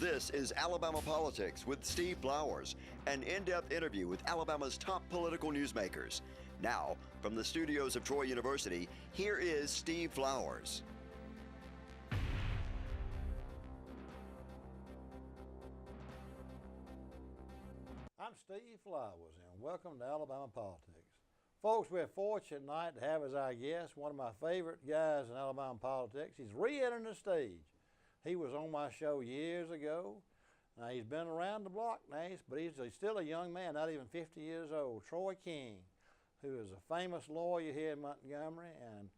This is Alabama Politics with Steve Flowers, an in-depth interview with Alabama's top political newsmakers. Now, from the studios of Troy University, here is Steve Flowers. I'm Steve Flowers, and welcome to Alabama Politics. Folks, we're fortunate tonight to have as our guest one of my favorite guys in Alabama politics. He's re-entering the stage. He was on my show years ago. Now, he's been around the block now, but he's still a young man, not even 50 years old. Troy King, who is a famous lawyer here in Montgomery and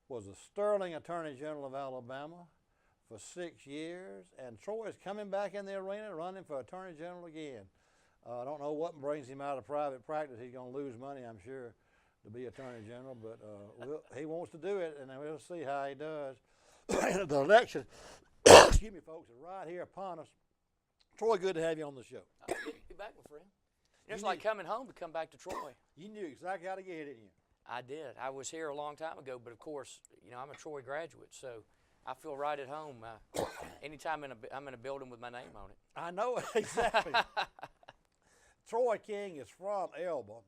was a sterling Attorney General of Alabama for 6 years. And Troy is coming back in the arena running for Attorney General again. I don't know what brings him out of private practice. He's going to lose money, I'm sure, to be Attorney General, but he wants to do it, and we'll see how he does. The election, excuse me, folks, is right here upon us. Troy, good to have you on the show. Good to be back, my friend. It's like coming home to come back to Troy. You knew exactly how to get here, didn't you? I did. I was here a long time ago, but of course, you know, I'm a Troy graduate, so I feel right at home. Anytime I'm in a building with my name on it. I know exactly. Troy King is from Elba,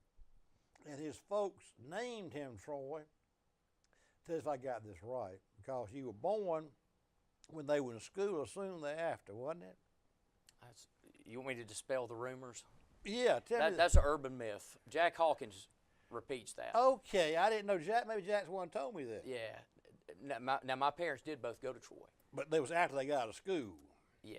and his folks named him Troy. Tell us if I got this right, because you were born when they were in school or soon thereafter, wasn't it? You want me to dispel the rumors? Yeah, that's an urban myth. Jack Hawkins repeats that. Okay, I didn't know Jack. Maybe Jack's the one who told me that. Yeah. Now my parents did both go to Troy. But they was after they got out of school. Yeah.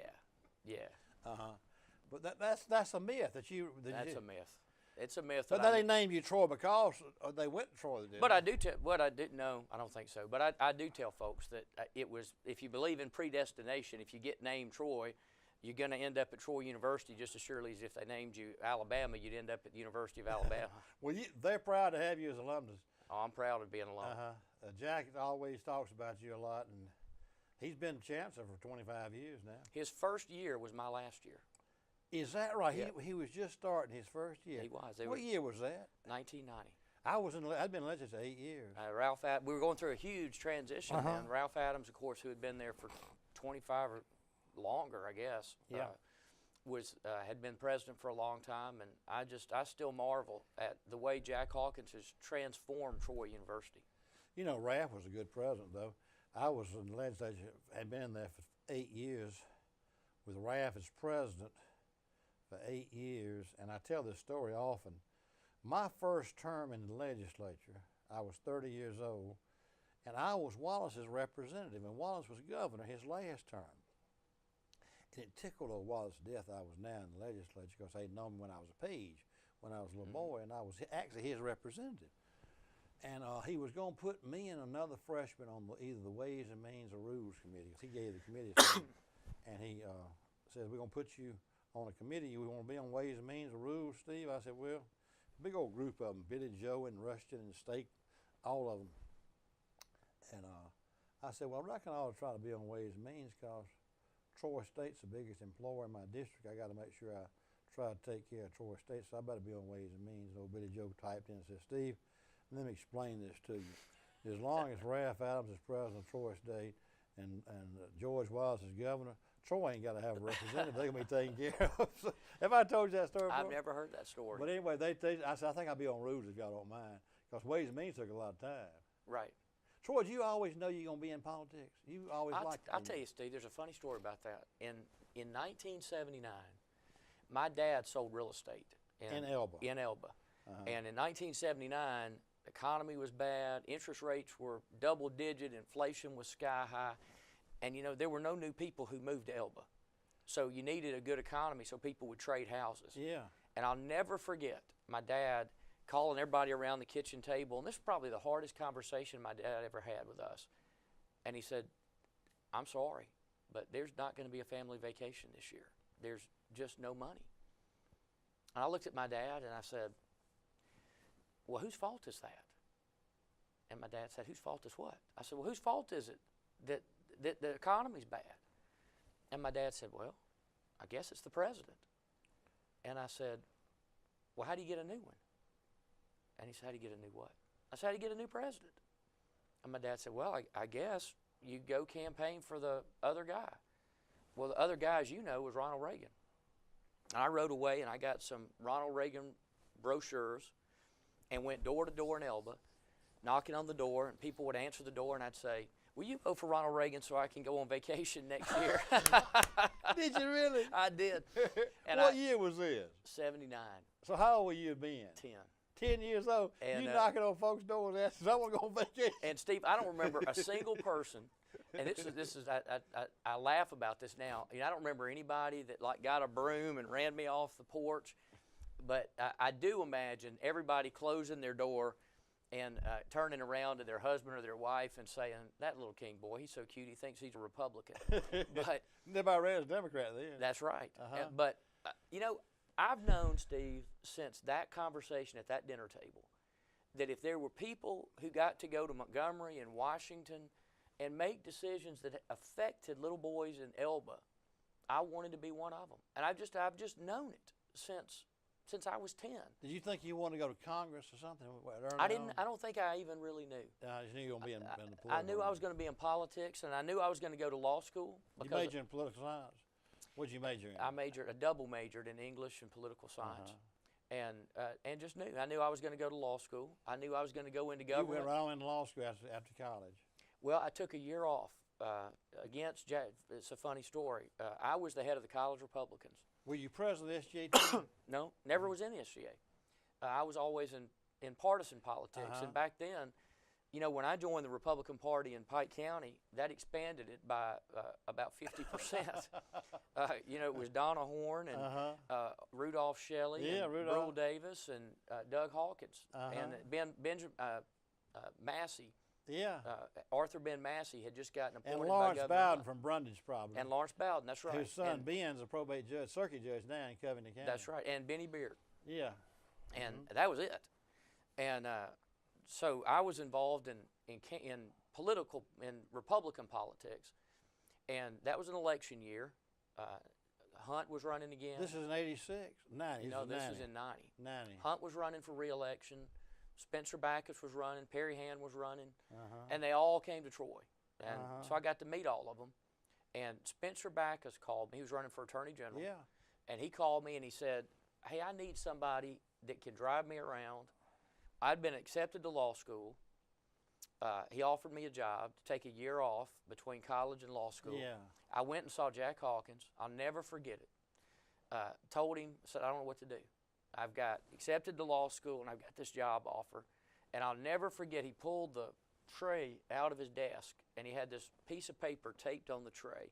But that's a myth that you. That's a myth. It's a myth. But then they named you Troy because they went to Troy. But I do tell. What I didn't know, I don't think so. But I do tell folks that it was. If you believe in predestination, if you get named Troy, you're going to end up at Troy University just as surely as if they named you Alabama, you'd end up at the University of Alabama. Well, they're proud to have you as alumnus. Oh, I'm proud of being an alum. Jack always talks about you a lot, and he's been chancellor for 25 years now. His first year was my last year. Is that right? Yeah. He was just starting his first year. He was. What year was that? 1990. I'd been in legislature 8 years. We were going through a huge transition then. Ralph Adams, of course, who had been there for 25 or longer, I guess, had been president for a long time, and I still marvel at the way Jack Hawkins has transformed Troy University. You know, Ralph was a good president, though. I was in the legislature, had been there for 8 years with Ralph as president for 8 years, and I tell this story often. My first term in the legislature, I was 30 years old, and I was Wallace's representative, and Wallace was governor his last term. And it tickled old Wallace to death I was now in the legislature because they'd known me when I was a page, when I was a little boy, and I was actually his representative. And he was going to put me and another freshman on either the Ways and Means or Rules Committee, because he gave the committee and he said, we're going to put you on a committee. We want to be on Ways and Means or Rules, Steve? I said, well, big old group of them, Billy Joe and Rushton and Stake, all of them. And I said, well, I reckon I ought to try to be on Ways and Means because Troy State's the biggest employer in my district. I got to make sure I try to take care of Troy State, so I better be on Ways and Means. Old Billy Joe typed in and said, Steve, let me explain this to you. As long as Ralph Adams is president of Troy State and George Wallace is governor, Troy ain't got to have a representative. They're going to be taken care of. So, have I told you that story before? I've never heard that story. But anyway, I said, I think I'll be on Rules if y'all don't mind, because Ways and Means took a lot of time. Right. Troy, do you always know you're going to be in politics? You always liked it? I'll tell you, Steve, there's a funny story about that. In 1979, my dad sold real estate. In Elba. In Elba. And in 1979, the economy was bad, interest rates were double-digit, inflation was sky high, and, you know, there were no new people who moved to Elba. So you needed a good economy so people would trade houses. Yeah. And I'll never forget my dad calling everybody around the kitchen table, and this is probably the hardest conversation my dad ever had with us. And he said, I'm sorry, but there's not going to be a family vacation this year. There's just no money. And I looked at my dad and I said, well, whose fault is that? And my dad said, whose fault is what? I said, well, whose fault is it that the economy's bad? And my dad said, well, I guess it's the president. And I said, well, how do you get a new one? And he said, how do you get a new what? I said, how do you get a new president? And my dad said, well, I guess you go campaign for the other guy. Well, the other guy, as you know, was Ronald Reagan. And I rode away and I got some Ronald Reagan brochures and went door to door in Elba, knocking on the door, and people would answer the door, and I'd say, will you vote for Ronald Reagan so I can go on vacation next year? Did you really? I did. And what year was this? 79. So how old were you then? 10. 10 years old. And, you knocking on folks' doors asking, I want to go on vacation. And Steve, I don't remember a single person, and I laugh about this now. I don't remember anybody that like got a broom and ran me off the porch, but I do imagine everybody closing their door and turning around to their husband or their wife and saying, that little king boy, he's so cute, he thinks he's a Republican. But everybody ran as a Democrat then. That's right. Uh-huh. But, I've known, Steve, since that conversation at that dinner table, that if there were people who got to go to Montgomery and Washington and make decisions that affected little boys in Elba, I wanted to be one of them. And I've just known it since I was 10. Did you think you wanted to go to Congress or something? I don't think I even really knew. I just knew you were going to be in the political. I knew I was going to be in politics, and I knew I was going to go to law school. You majored in political science? What did you major in? I double majored in English and political science. And just knew. I knew I was going to go to law school. I knew I was going to go into government. You went right on into law school after college. Well, I took a year off against Jack. It's a funny story. I was the head of the College Republicans. Were you president of the SGA team? No, never was in the SGA. I was always in partisan politics. And back then, when I joined the Republican Party in Pike County, that expanded it by about 50%. It was Donna Horn and Rudolph Shelley, and Brule Davis, and Doug Hawkins, and Benjamin Massey. Yeah. Arthur Ben Massey had just gotten appointed and Lawrence by Governor Bowden from Brundage, probably. And Lawrence Bowden, that's right. His son Ben's a probate judge, circuit judge now in Covington County. That's right, and Benny Beard. Yeah. And that was it. And so I was involved in Republican politics, and that was an election year. Hunt was running again. This is in 86? 90? No, this is in 90. 90. Hunt was running for re-election. Spencer Backus was running. Perry Hand was running. And they all came to Troy. And so I got to meet all of them. And Spencer Backus called me. He was running for Attorney General. Yeah. And he called me and he said, hey, I need somebody that can drive me around. I'd been accepted to law school. He offered me a job to take a year off between college and law school. Yeah. I went and saw Jack Hawkins. I'll never forget it. Told him, said, I don't know what to do. I've got accepted to law school and I've got this job offer. And I'll never forget, he pulled the tray out of his desk and he had this piece of paper taped on the tray.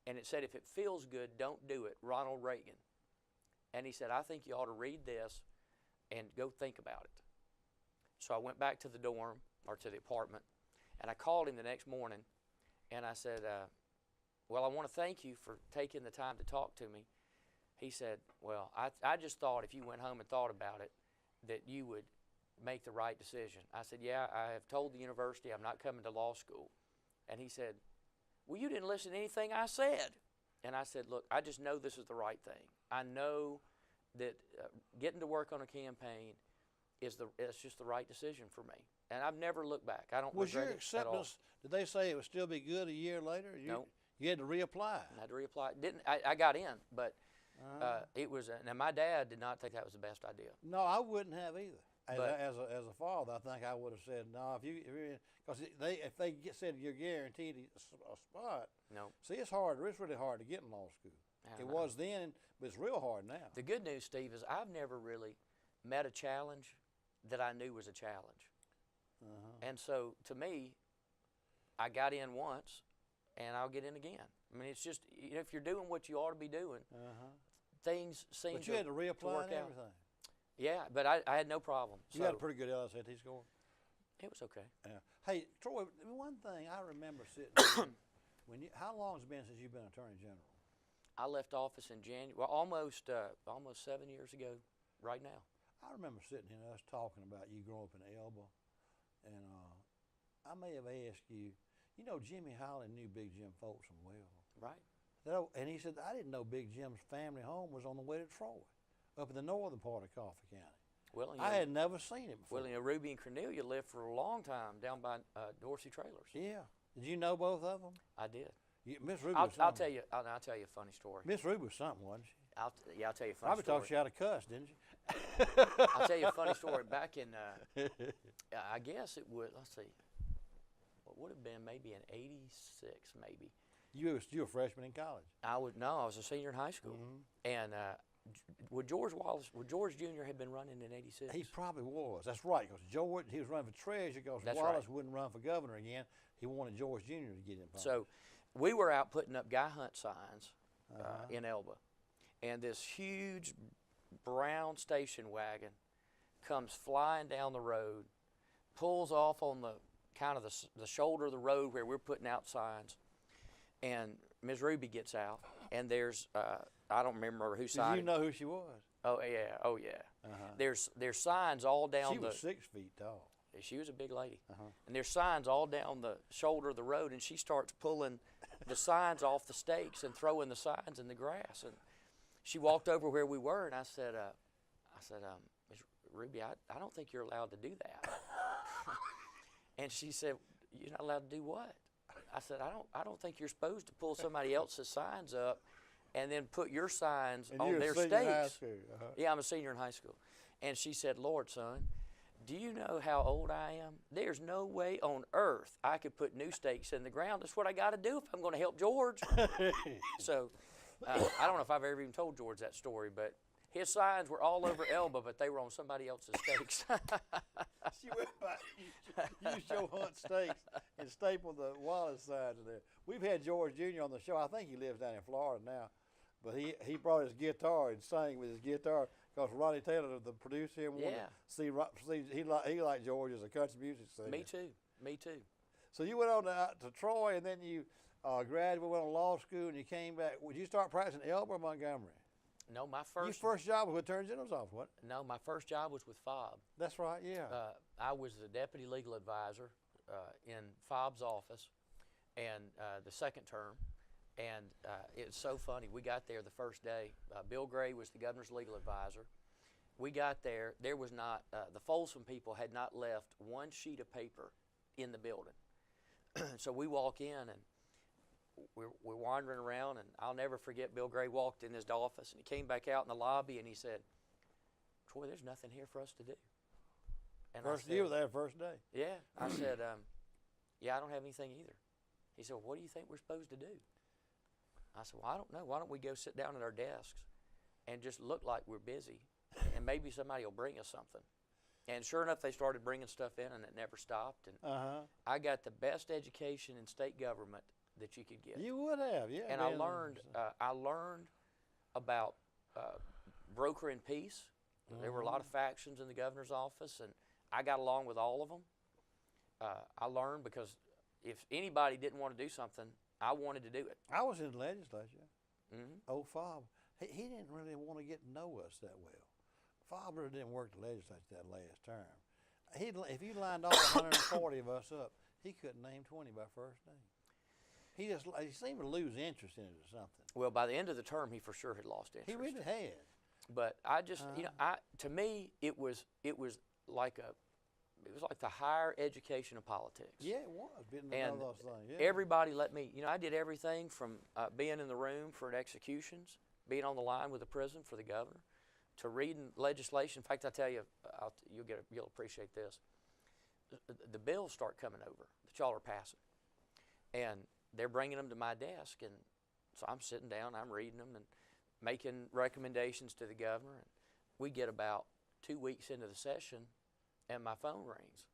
And it said, if it feels good, don't do it, Ronald Reagan. And he said, I think you ought to read this and go think about it. So I went back to the dorm, or to the apartment, and I called him the next morning, and I said, well, I want to thank you for taking the time to talk to me. He said, well, I just thought if you went home and thought about it, that you would make the right decision. I said, yeah, I have told the university I'm not coming to law school. And he said, well, you didn't listen to anything I said. And I said, look, I just know this is the right thing. I know that getting to work on a campaign it's just the right decision for me. And I've never looked back. I don't Was regret your it at all. acceptance, did they say it would still be good a year later? No. You had to reapply. I had to reapply. I got in, but it was, now my dad did not think that was the best idea. No, I wouldn't have either. But- As a father, I think I would have said, no, because if they said you're guaranteed a spot, No. see, it's hard. It's really hard to get in law school. I It know. was then, but it's real hard now. The good news, Steve, is I've never really met a challenge that I knew was a challenge. And so, to me, I got in once, and I'll get in again. I mean, it's just, if you're doing what you ought to be doing, things seem But you had to reapply work and out. everything. Yeah, but I had no problem. You had a pretty good LSAT score. It was okay. Yeah. Hey, Troy, one thing I remember sitting here, how long has it been since you've been Attorney General? I left office in January, well, almost 7 years ago right now. I remember sitting here and us talking about you growing up in Elba, and I may have asked you, Jimmy Holly knew Big Jim Folsom well. Right. And he said, I didn't know Big Jim's family home was on the way to Troy, up in the northern part of Coffee County. Well, I had never seen it before. Well, Ruby and Cornelia lived for a long time down by Dorsey Trailers. Yeah. Did you know both of them? I did. Miss Ruby I'll was something. tell you. I'll tell you a funny story. Miss Ruby was something, wasn't she? I'll tell you a funny Probably story. taught you how to cuss, didn't she? I'll tell you a funny story. Back in, I guess it would. Let's see. What would have been maybe in '86, maybe. You were a freshman in college. I was a senior in high school, and would George Jr. had been running in '86? He probably was. That's right. Because George, he was running for treasurer because That's Wallace right. wouldn't run for governor again. He wanted George Jr. to get involved. So we were out putting up Guy Hunt signs in Elba, and this huge brown station wagon comes flying down the road, pulls off on the kind of the shoulder of the road where we're putting out signs, and Ms. Ruby gets out, and there's I don't remember who signed. Did you know who she was? Oh yeah. There's signs all down She the. was 6 feet tall. She was a big lady, and there's signs all down the shoulder of the road, and she starts pulling the signs off the stakes and throwing the signs in the grass. And she walked over where we were, and I said, Ms. Ruby, I don't think you're allowed to do that. And she said, you're not allowed to do what? I said, I don't think you're supposed to pull somebody else's signs up and then put your signs And on you're a their senior in high stakes. school. Yeah, I'm a senior in high school. And she said, Lord, son, do you know how old I am? There's no way on earth I could put new stakes in the ground. That's what I got to do if I'm going to help George. So I don't know if I've ever even told George that story, but his signs were all over Elba, but they were on somebody else's stakes. She went by, used your Hunt stakes and stapled the Wallace signs in there. We've had George Jr. on the show. I think he lives down in Florida now. But he brought his guitar and sang with his guitar because Ronnie Taylor, the producer, wanted to see he liked George as a country music singer. Me too. So you went on to Troy, and then you graduated, went on law school, and you came back. Would you start practicing in Elba or Montgomery? No, Your first job was with Attorney General's office, what? No, my first job was with FOB. That's right, yeah. I was the deputy legal advisor in FOB's office, and the second term. And it's so funny. We got there the first day. Bill Gray was the governor's legal advisor. We got there. There was not, the Folsom people had not left one sheet of paper in the building. So we walk in, and we're wandering around, and I'll never forget Bill Gray walked in his office, and he came back out in the lobby, and he said, Troy, there's nothing here for us to do. And you were there first day. Yeah. I said, yeah, I don't have anything either. He said, well, what do you think we're supposed to do? I said, well, I don't know. Why don't we go sit down at our desks and just look like we're busy, and maybe somebody will bring us something. And sure enough, they started bringing stuff in, and it never stopped. And I got the best education in state government that you could get. You would have, yeah. And I learned about broker in peace. There were a lot of factions in the governor's office, and I got along with all of them. I learned because if anybody didn't want to do something, I wanted to do it. I was in the legislature. Old Fob, he didn't really want to get to know us that well. Fob really didn't work the legislature that last term. If you lined all 140 of us up, he couldn't name 20 by first name. He seemed to lose interest in it or something. Well, by the end of the term, he for sure had lost interest. He really had. But I just, to me, it was like the higher education of politics. Yeah, it was. And those things. Yeah. everybody let me, I did everything from being in the room for executions, being on the line with the prison for the governor, to reading legislation. In fact, I tell you, you'll appreciate this. The bills start coming over that y'all are passing, and they're bringing them to my desk, and so I'm sitting down, I'm reading them and making recommendations to the governor. And we get about 2 weeks into the session, and my phone rings,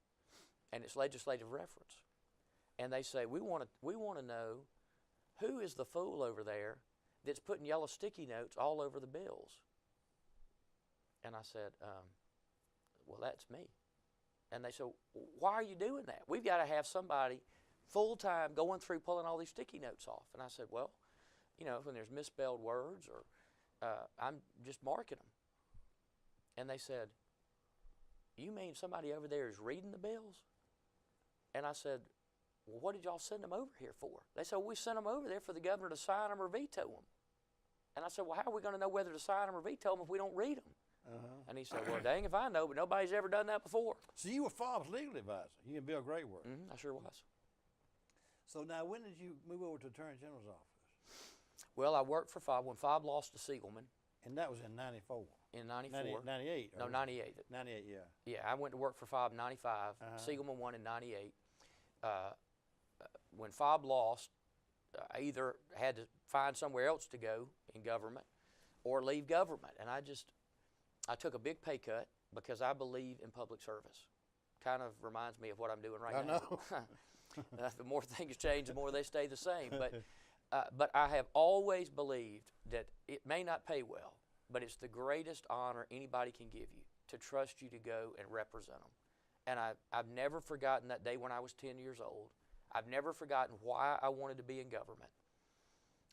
and it's legislative reference, and they say, we want to know who is the fool over there that's putting yellow sticky notes all over the bills. And I said, well, that's me. And they said, why are you doing that? We've got to have somebody full-time going through pulling all these sticky notes off. And I said, well, when there's misspelled words, or I'm just marking them. And they said, you mean somebody over there is reading the bills? And I said, well, what did y'all send them over here for? They said, well, we sent them over there for the governor to sign them or veto them. And I said, well, how are we going to know whether to sign them or veto them if we don't read them? And he said, well, dang if I know, but nobody's ever done that before. So you were Fob's legal advisor. You and Bill Gray were. I sure was. So now, when did you move over to Attorney General's office? Well, I worked for Fobb when Fobb lost to Siegelman And that was in '94. in '94. 98. No, '98. 98, yeah. Yeah, I went to work for Fobb in '95. Uh-huh. Siegelman won in '98. When Fobb lost, I either had to find somewhere else to go in government or leave government. And I took a big pay cut because I believe in public service. Kind of reminds me of what I'm doing right I now. know. The more things change, the more they stay the same. But I have always believed that it may not pay well, but it's the greatest honor anybody can give you to trust you to go and represent them. And I've never forgotten that day when I was 10 years old. I've never forgotten why I wanted to be in government.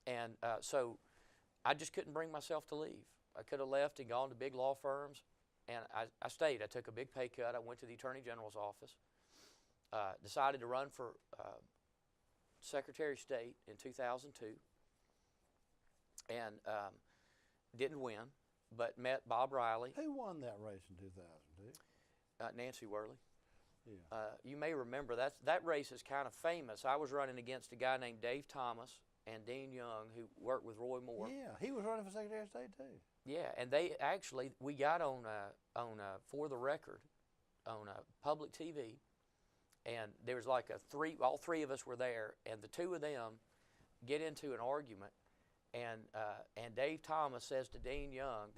And so I just couldn't bring myself to leave. I could have left and gone to big law firms, and I stayed. I took a big pay cut. I went to the Attorney General's office, decided to run for Secretary of State in 2002, and didn't win, but met Bob Riley. Who won that race in 2002? Nancy Worley. Yeah. You may remember that race is kind of famous. I was running against a guy named Dave Thomas and Dean Young, who worked with Roy Moore. Yeah, he was running for Secretary of State too. Yeah, and we got on For the Record on public TV, and there was like all three of us were there, and the two of them get into an argument, and Dave Thomas says to Dean Young,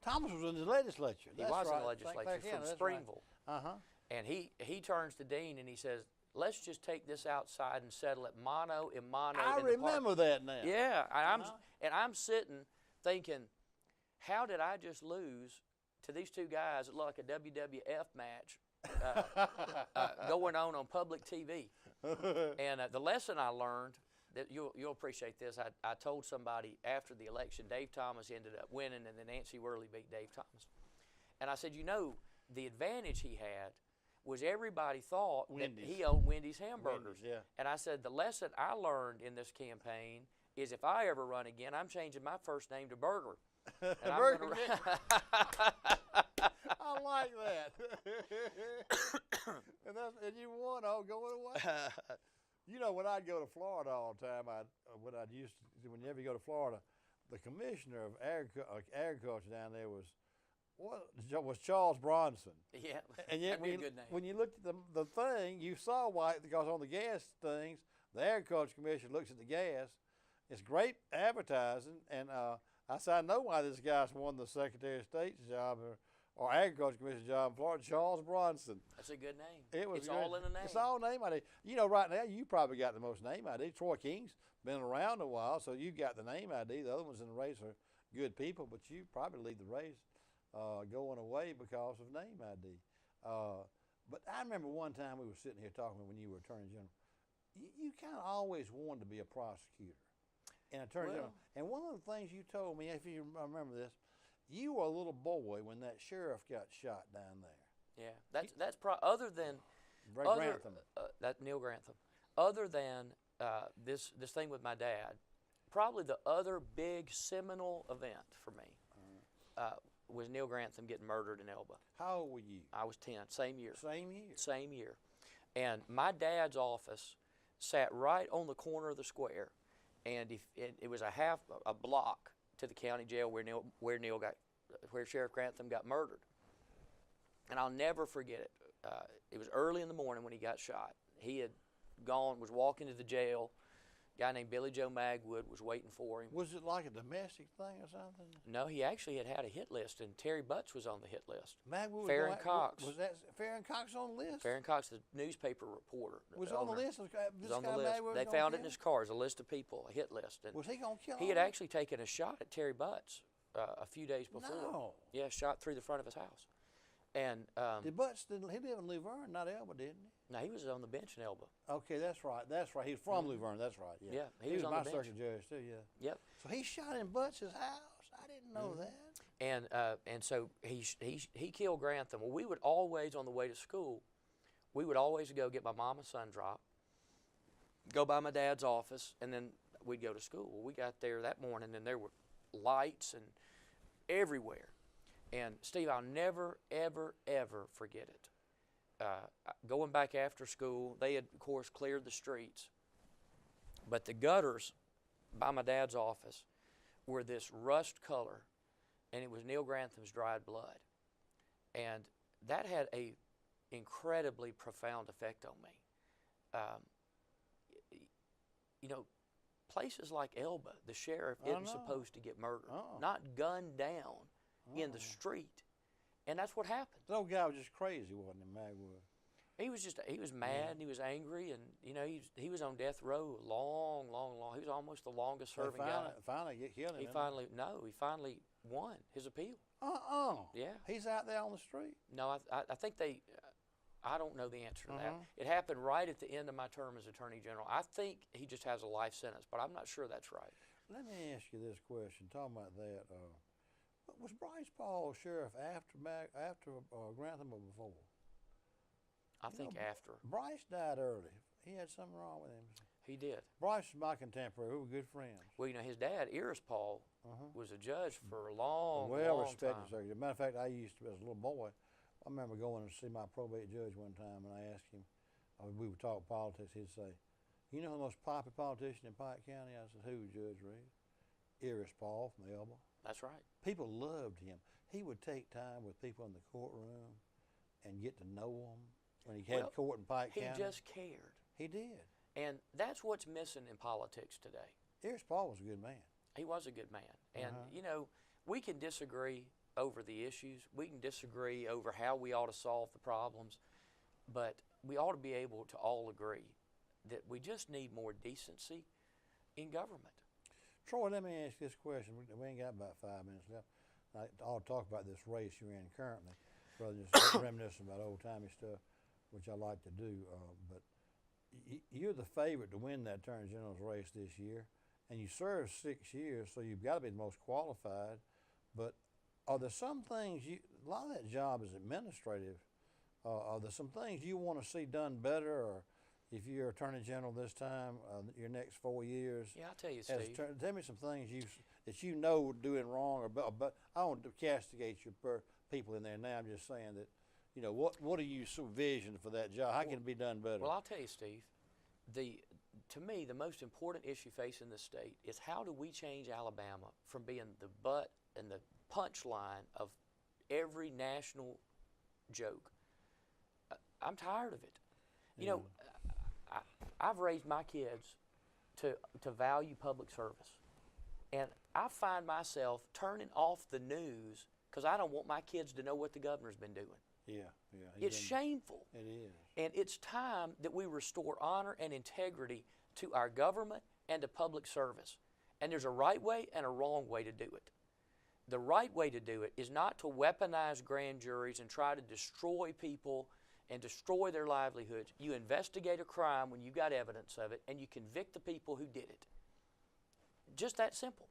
Thomas was in the legislature. He was in the legislature from Springville. Right. Uh-huh. And he turns to Dean and he says, let's just take this outside and settle it mano a mano. I remember that now. Yeah, and I'm sitting thinking, how did I just lose to these two guys that look like a WWF match going on public TV? And the lesson I learned, that you'll appreciate this, I told somebody after the election, Dave Thomas ended up winning, and then Nancy Worley beat Dave Thomas. And I said, the advantage he had was everybody thought Wendy's. that he owned Wendy's hamburgers. Wendy's, yeah. And I said, the lesson I learned in this campaign is if I ever run again, I'm changing my first name to Burger. And Burger King. I like that. and you won all going away. You know, when I'd go to Florida all the time, whenever you go to Florida, the commissioner of agriculture down there was Charles Bronson. Yeah, and yet that'd be a good name. when you looked at the thing, you saw why, because on the gas things, the Agriculture Commission looks at the gas. It's great advertising, and I said, I know why this guy's won the Secretary of State's job or Agriculture Commission job in Florida, Charles Bronson. That's a good name. It's all in a name. It's all name ID. You know, right now, you probably got the most name ID. Troy King's been around a while, so you got the name ID. The other ones in the race are good people, but you probably lead the race going away because of name ID. But I remember one time we were sitting here talking when you were Attorney General. You kind of always wanted to be a prosecutor and Attorney General. And one of the things you told me, if you remember this, you were a little boy when that sheriff got shot down there. Yeah, that's other than Grantham. That Neil Grantham. Other than this thing with my dad, probably the other big seminal event for me was Neil Grantham getting murdered in Elba. How old were you? I was 10, same year. Same year. Same year. And my dad's office sat right on the corner of the square, and it was a block to the county jail where Sheriff Grantham got murdered. And I'll never forget it. It was early in the morning when he got shot. He was walking to the jail. A guy named Billy Joe Magwood was waiting for him. Was it like a domestic thing or something? No, he actually had a hit list, and Terry Butts was on the hit list. Magwood Farron Cox. Was that Farron Cox on the list? Farron Cox, the newspaper reporter. Was on the list? Was on the list. They found it in his car as a list of people, a hit list. And was he going to kill him? He had actually taken a shot at Terry Butts a few days before. No. Yeah, shot through the front of his house. And did Butts, he lived in Luverne, not Elba, didn't he? No, he was on the bench in Elba. Okay, that's right. He's from Luverne. That's right. Yeah, he was on my the bench. circuit judge too. Yeah. Yep. So he shot in Butts' house. I didn't know that. And so he killed Grantham. Well, we would always, on the way to school, we would always go get my mom a sun drop, go by my dad's office, and then we'd go to school. Well, we got there that morning, and there were lights and everywhere. And Steve, I'll never, ever, ever forget it. Going back after school, they had, of course, cleared the streets. But the gutters by my dad's office were this rust color, and it was Neil Grantham's dried blood. And that had a incredibly profound effect on me. You know, places like Elba, the sheriff isn't supposed to get murdered, not gunned down in the street. And that's what happened. The old guy was just crazy, wasn't he, Magwood? He was mad, and he was angry, and, you know, he was on death row long. He was almost the longest serving guy. Finally get killed him. He finally won his appeal. Yeah. He's out there on the street. No, I think I don't know the answer to that. It happened right at the end of my term as Attorney General. I think he just has a life sentence, but I'm not sure that's right. Let me ask you this question. Talking about that, was Bryce Paul sheriff after Grantham or before? I think after. Bryce died early. He had something wrong with him. He did. Bryce was my contemporary. We were good friends. Well, you know, his dad, Iris Paul, was a judge for a long Well-respected time. circuit. As a matter of fact, I used to, as a little boy, I remember going to see my probate judge one time, and I asked him, we would talk politics, he'd say, you know the most popular politician in Pike County? I said, who, Judge Reed? Iris Paul from Elba. That's right. People loved him. He would take time with people in the courtroom and get to know them when he had court in Pike County. He just cared. He did. And that's what's missing in politics today. Iris Paul was a good man. He was a good man. And, you know, we can disagree over the issues. We can disagree over how we ought to solve the problems. But we ought to be able to all agree that we just need more decency in government. Troy, let me ask this question. We ain't got about 5 minutes left. I'll talk about this race you're in currently, rather than just reminiscing about old-timey stuff, which I like to do. But you're the favorite to win that Attorney General's race this year, and you served 6 years, so you've got to be the most qualified. But are there some things a lot of that job is administrative. Are there some things you want to see done better, or if you're Attorney General this time, your next 4 years? Yeah, I'll tell you, Steve. Tell me some things that you know doing wrong, but I don't want to castigate your people in there now. I'm just saying that, you know, what are you vision for that job? How can it be done better? Well, I'll tell you, Steve. To me, the most important issue facing the state is how do we change Alabama from being the butt and the punchline of every national joke. I'm tired of it. You know, I've raised my kids to value public service. And I find myself turning off the news because I don't want my kids to know what the governor's been doing. Yeah. It's shameful. It is. And it's time that we restore honor and integrity to our government and to public service. And there's a right way and a wrong way to do it. The right way to do it is not to weaponize grand juries and try to destroy people and destroy their livelihoods. You investigate a crime when you got evidence of it, and you convict the people who did it. Just that simple.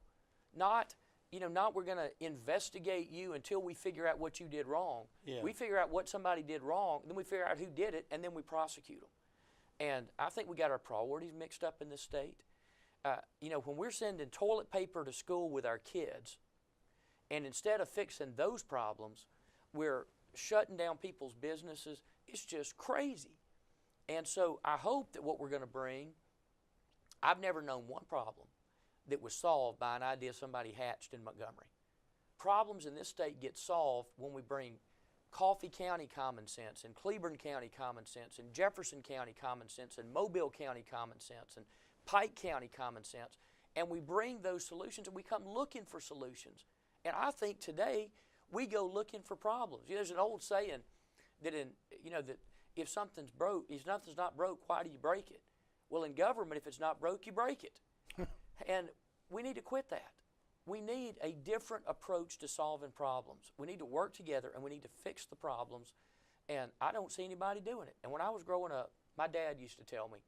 Not we're going to investigate you until we figure out what you did wrong. Yeah. We figure out what somebody did wrong, then we figure out who did it, and then we prosecute them. And I think we got our priorities mixed up in this state. When we're sending toilet paper to school with our kids, and instead of fixing those problems, we're shutting down people's businesses, it's just crazy. And so I hope that what we're going to bring, I've never known one problem that was solved by an idea somebody hatched in Montgomery. Problems in this state get solved when we bring Coffee County common sense and Cleburne County common sense and Jefferson County common sense and Mobile County common sense and Pike County common sense, and we bring those solutions and we come looking for solutions. And I think today we go looking for problems. There's an old saying that that if something's not broke, why do you break it? Well, in government, if it's not broke, you break it. And we need to quit that. We need a different approach to solving problems. We need to work together and we need to fix the problems. And I don't see anybody doing it. And when I was growing up, my dad used to tell me,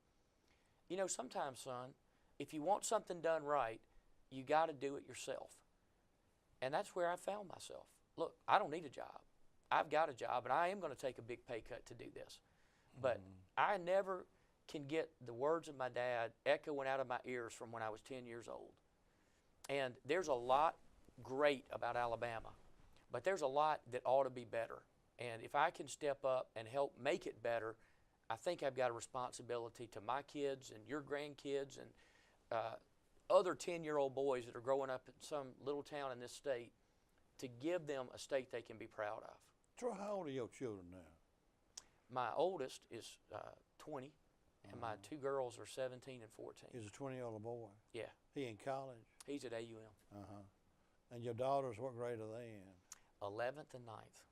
sometimes, son, if you want something done right, you got to do it yourself. And that's where I found myself. Look, I don't need a job. I've got a job, and I am going to take a big pay cut to do this. But I never can get the words of my dad echoing out of my ears from when I was 10 years old. And there's a lot great about Alabama, but there's a lot that ought to be better. And if I can step up and help make it better, I think I've got a responsibility to my kids and your grandkids and other 10-year-old boys that are growing up in some little town in this state, to give them a state they can be proud of. Troy, how old are your children now? My oldest is 20, and my two girls are 17 and 14. He's a 20-year-old boy. Yeah, He in college? he's at AUM. And your daughters, what grade are they in? 11th and 9th.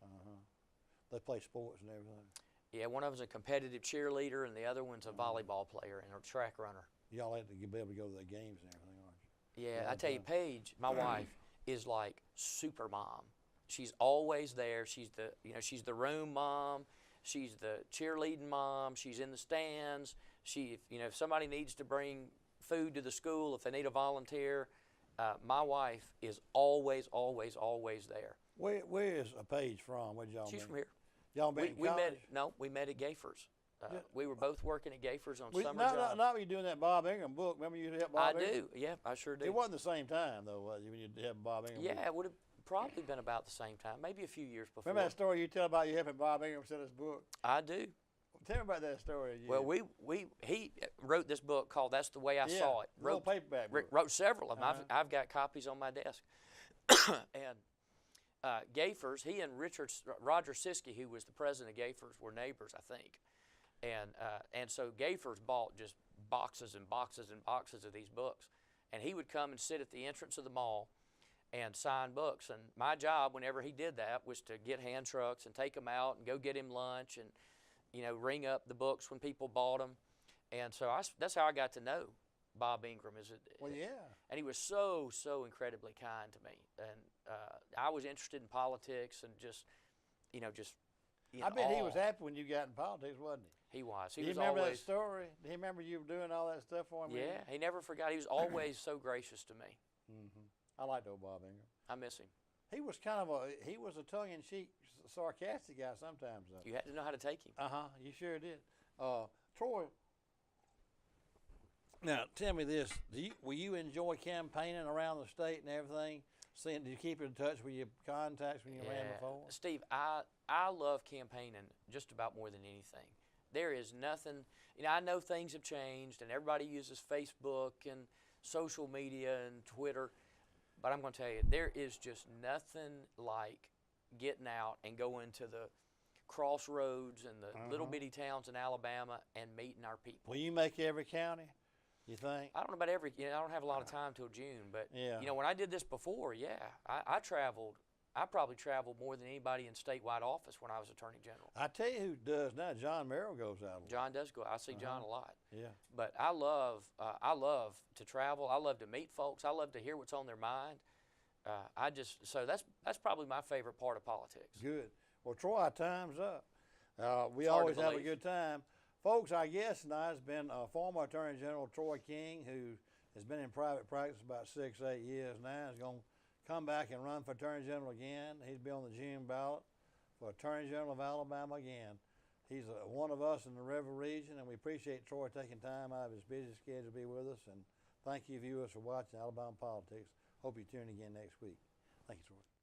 They play sports and everything. Yeah, one of them's a competitive cheerleader, and the other one's a volleyball player and a track runner. Y'all have to be able to go to their games and everything, aren't you? Yeah, I tell you, Paige, my wife, is like super mom. She's always there. She's the room mom. She's the cheerleading mom. She's in the stands. If somebody needs to bring food to the school, if they need a volunteer, my wife is always, always, always there. Where is a Paige from? Where'd y'all She's meet? from here. Y'all met in college? We met at Gayfers. We were both working at Gayfers on summer not, jobs. Not when you're doing that Bob Ingram book. Remember you helped Bob Ingram? I do. Yeah, I sure do. It wasn't the same time, though, was it, when you helped Bob Ingram? Yeah, it would have probably been about the same time, maybe a few years before. Remember that story you tell about you helping Bob Ingram sell his book? I do. Tell me about that story. Well, he wrote this book called "That's the Way I Saw It." Wrote paperback book. Wrote several of them. I've got copies on my desk. And Gayfers, he and Roger Siskey, who was the president of Gayfers, were neighbors, I think. And so Gayfers bought just boxes and boxes and boxes of these books. And he would come and sit at the entrance of the mall and sign books. And my job, whenever he did that, was to get hand trucks and take them out and go get him lunch and, ring up the books when people bought them. And so that's how I got to know Bob Ingram. Well, yeah. And he was so, so incredibly kind to me. And I was interested in politics and I bet he was happy when you got in politics, wasn't he? He was. Do you remember that story? Do you remember you doing all that stuff for him? Yeah, he never forgot. He was always so gracious to me. I liked old Bob Ingram. I miss him. He was he was a tongue-in-cheek, sarcastic guy sometimes, though. You had to know how to take him. You sure did. Troy, now tell me this: will you enjoy campaigning around the state and everything? Do you keep in touch with your contacts when you ran before? Steve, I love campaigning just about more than anything. There is nothing. I know things have changed, and everybody uses Facebook and social media and Twitter. But I'm going to tell you, there is just nothing like getting out and going to the crossroads and the little bitty towns in Alabama and meeting our people. Will you make every county, you think? I don't know about every, I don't have a lot of time till June, but when I did this before, I traveled. I probably traveled more than anybody in statewide office when I was Attorney General. I tell you who does now. John Merrill goes out a lot. John does go. I see John a lot. Yeah. But I love to travel. I love to meet folks. I love to hear what's on their mind. So that's probably my favorite part of politics. Good. Well, Troy, our time's up. We always have a good time. Folks, our guest tonight has been former Attorney General Troy King, who has been in private practice about 6-8 years now. He's going to come back and run for Attorney General again. He'll be on the June ballot for Attorney General of Alabama again. He's one of us in the River region, and we appreciate Troy taking time out of his busy schedule to be with us. And thank you, viewers, for watching Alabama Politics. Hope you tune in again next week. Thank you, Troy.